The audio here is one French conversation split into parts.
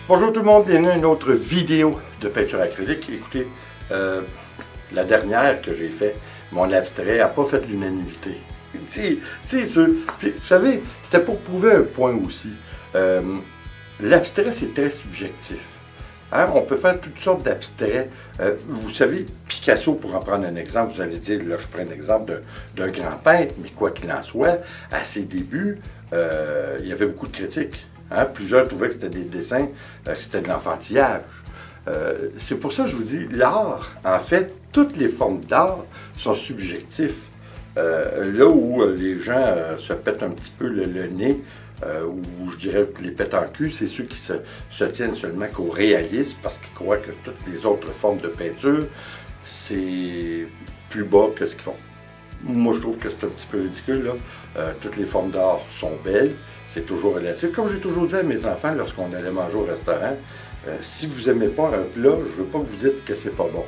Bonjour tout le monde, bienvenue à une autre vidéo de peinture acrylique. Écoutez, la dernière que j'ai faite, mon abstrait n'a pas fait l'unanimité. C'est sûr. Vous savez, c'était pour prouver un point aussi. L'abstrait, c'est très subjectif. Hein? On peut faire toutes sortes d'abstraits. Vous savez, Picasso, pour en prendre un exemple, vous allez dire, là je prends un exemple d'un grand peintre, mais quoi qu'il en soit, à ses débuts, il y avait beaucoup de critiques. Hein? Plusieurs trouvaient que c'était des dessins, que c'était de l'enfantillage. C'est pour ça que je vous dis, l'art, en fait, toutes les formes d'art sont subjectives. Là où les gens se pètent un petit peu le nez, ou je dirais que les pètent en cul, c'est ceux qui se tiennent seulement qu'au réalisme parce qu'ils croient que toutes les autres formes de peinture, c'est plus bas que ce qu'ils font. Moi, je trouve que c'est un petit peu ridicule, là. Toutes les formes d'art sont belles, c'est toujours relatif. Comme j'ai toujours dit à mes enfants lorsqu'on allait manger au restaurant, si vous n'aimez pas un plat, je ne veux pas que vous dites que c'est pas bon.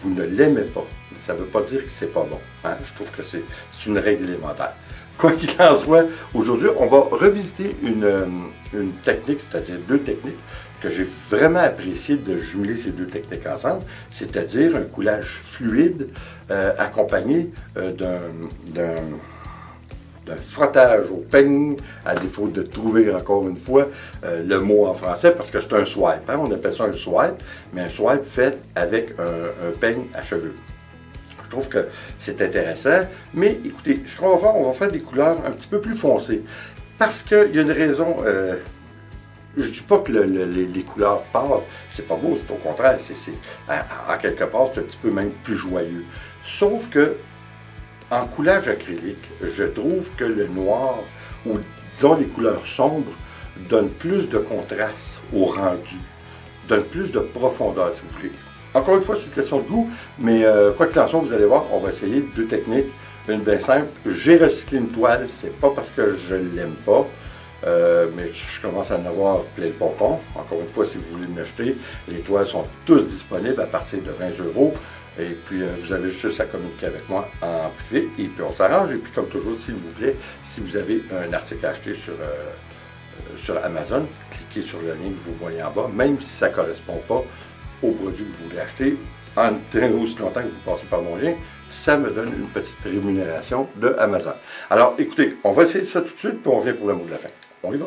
Vous ne l'aimez pas. Ça ne veut pas dire que c'est pas bon. Hein? Je trouve que c'est une règle élémentaire. Quoi qu'il en soit, aujourd'hui, on va revisiter une technique, c'est-à-dire deux techniques, que j'ai vraiment apprécié de jumeler ces deux techniques ensemble, c'est-à-dire un coulage fluide accompagné d'un frottage au peigne, à défaut de trouver encore une fois le mot en français, parce que c'est un swipe. Hein? On appelle ça un swipe, mais un swipe fait avec un peigne à cheveux. Je trouve que c'est intéressant, mais écoutez, ce qu'on va faire, on va faire des couleurs un petit peu plus foncées. Parce qu'il y a une raison, je ne dis pas que les couleurs pâles, c'est pas beau, c'est au contraire, en quelque part, c'est un petit peu même plus joyeux. Sauf que, en coulage acrylique, je trouve que le noir, ou disons les couleurs sombres, donnent plus de contraste au rendu, donnent plus de profondeur, si vous voulez. Encore une fois, c'est une question de goût, mais quoi qu'il en soit, vous allez voir, on va essayer deux techniques. Une bien simple, j'ai recyclé une toile, c'est pas parce que je ne l'aime pas, mais je commence à en avoir plein le pompon. Encore une fois, si vous voulez m'acheter, les toiles sont toutes disponibles à partir de 20 €. Et puis, vous avez juste à communiquer avec moi en privé, et puis on s'arrange. Et puis, comme toujours, s'il vous plaît, si vous avez un article à acheter sur Amazon, cliquez sur le lien que vous voyez en bas, même si ça ne correspond pas au produit que vous voulez acheter, en aussi longtemps que vous passez par mon lien, ça me donne une petite rémunération de Amazon. Alors, écoutez, on va essayer ça tout de suite, puis on revient pour le mot de la fin. On y va.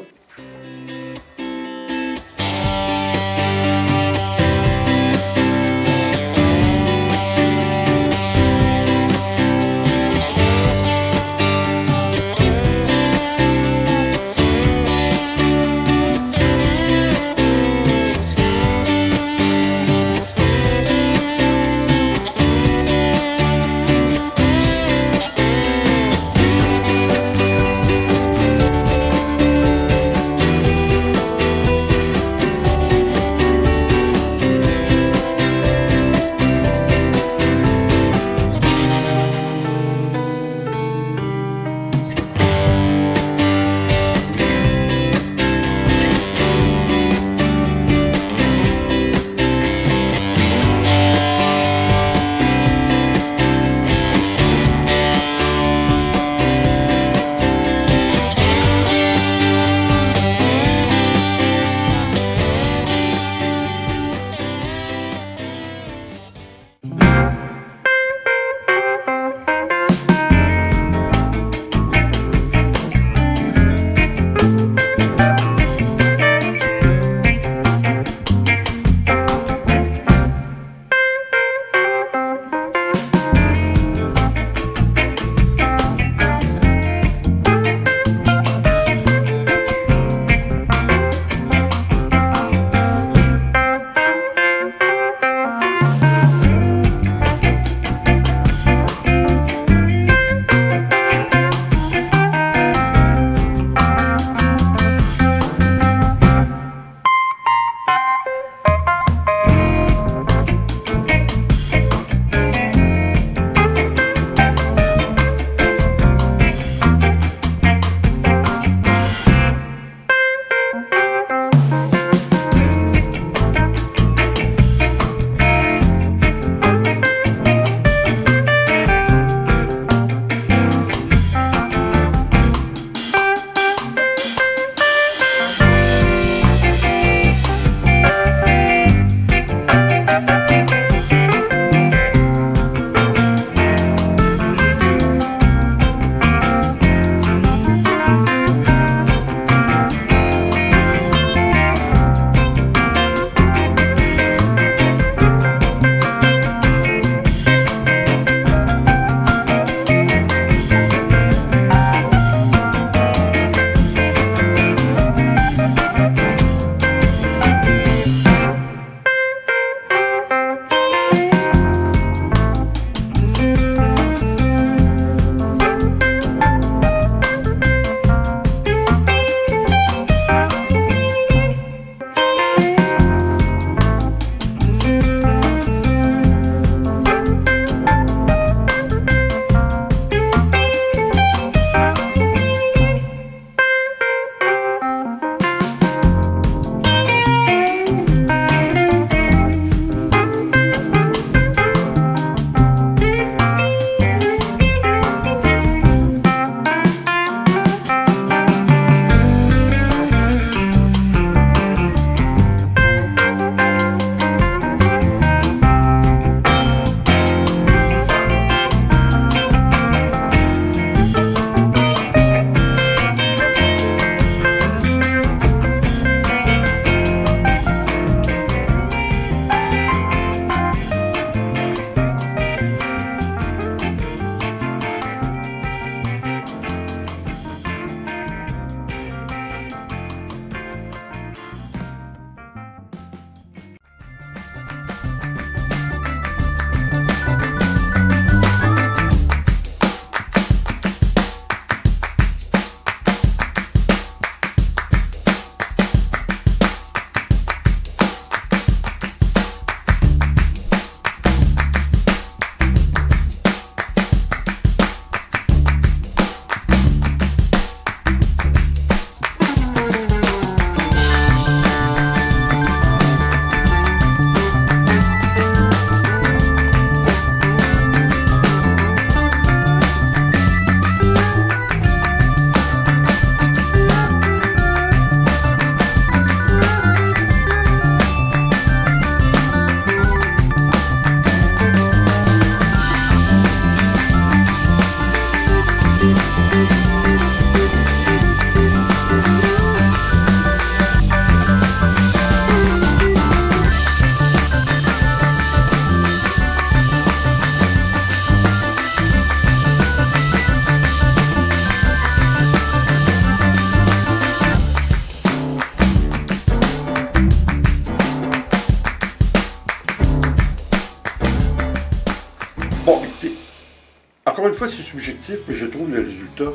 encore une fois, c'est subjectif, mais je trouve le résultat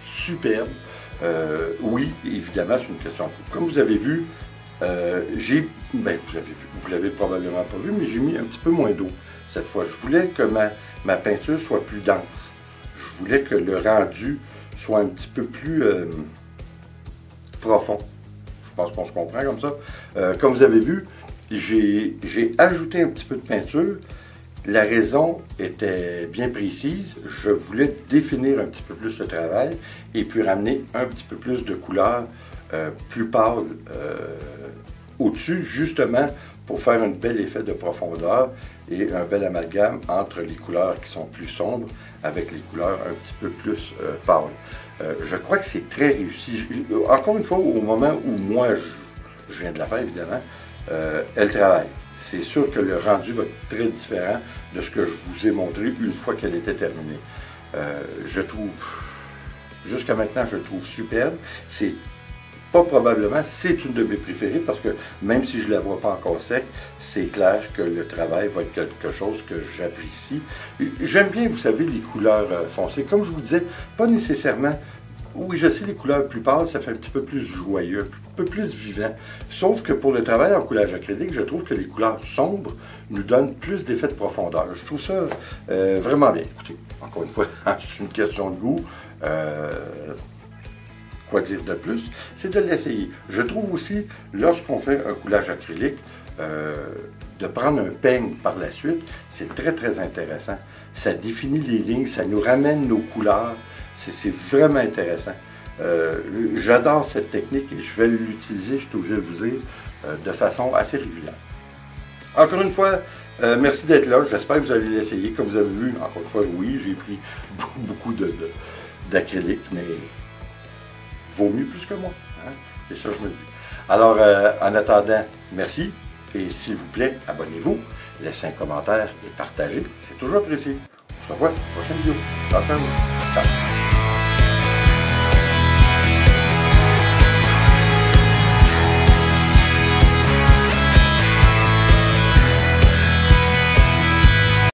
superbe. Oui, évidemment, c'est une question de goût. Comme vous avez vu, vous l'avez probablement pas vu, mais j'ai mis un petit peu moins d'eau cette fois. Je voulais que ma peinture soit plus dense. Je voulais que le rendu soit un petit peu plus profond. Je pense qu'on se comprend comme ça. Comme vous avez vu, j'ai ajouté un petit peu de peinture. La raison était bien précise. Je voulais définir un petit peu plus le travail et puis ramener un petit peu plus de couleur plus pâle au-dessus, justement pour faire un bel effet de profondeur et un bel amalgame entre les couleurs qui sont plus sombres avec les couleurs un petit peu plus pâles. Je crois que c'est très réussi. Encore une fois, au moment où moi, je viens de la faire, évidemment, elle travaille. C'est sûr que le rendu va être très différent de ce que je vous ai montré une fois qu'elle était terminée. Je trouve, jusqu'à maintenant, je le trouve superbe. C'est pas probablement, c'est une de mes préférées parce que même si je ne la vois pas encore sec, c'est clair que le travail va être quelque chose que j'apprécie. J'aime bien, vous savez, les couleurs foncées. Comme je vous disais, pas nécessairement. Oui, je sais, les couleurs plus pâles, ça fait un petit peu plus joyeux, un peu plus vivant. Sauf que pour le travail en coulage acrylique, je trouve que les couleurs sombres nous donnent plus d'effet de profondeur. Je trouve ça vraiment bien. Écoutez, encore une fois, c'est une question de goût. Quoi dire de plus? C'est de l'essayer. Je trouve aussi, lorsqu'on fait un coulage acrylique, de prendre un peigne par la suite, c'est très, très intéressant. Ça définit les lignes, ça nous ramène nos couleurs. C'est vraiment intéressant. J'adore cette technique et je vais l'utiliser, je suis obligé de vous dire, de façon assez régulière. Encore une fois, merci d'être là. J'espère que vous allez l'essayer. Comme vous avez vu, encore une fois, oui, j'ai pris beaucoup d'acrylique, mais vaut mieux plus que moi. Hein? C'est ça que je me dis. Alors, en attendant, merci. Et s'il vous plaît, abonnez-vous, laissez un commentaire et partagez. C'est toujours apprécié. On se revoit dans la prochaine vidéo. Ciao, ciao.